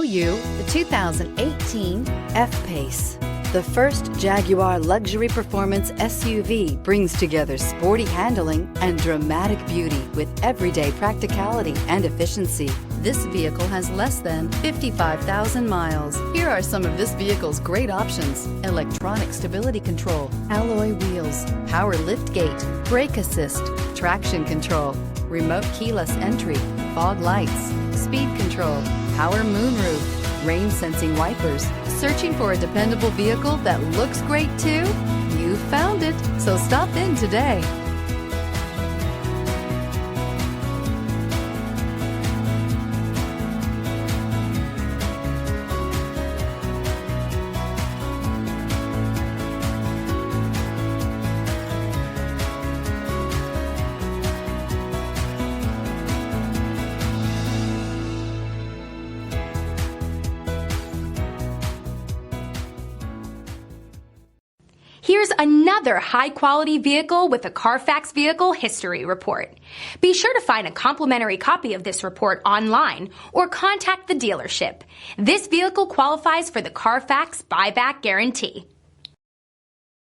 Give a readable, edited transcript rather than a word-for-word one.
you the 2018 F-PACE. The first Jaguar luxury performance SUV brings together sporty handling and dramatic beauty with everyday practicality and efficiency. This vehicle has less than 55,000 miles. Here are some of this vehicle's great options: electronic stability control, alloy wheels, power liftgate, brake assist, traction control, remote keyless entry, fog lights, speed control, power moonroof, rain sensing wipers. Searching for a dependable vehicle that looks great too? You found it, so stop in today. Here's another high-quality vehicle with a Carfax Vehicle History Report. Be sure to find a complimentary copy of this report online or contact the dealership. This vehicle qualifies for the Carfax Buyback Guarantee.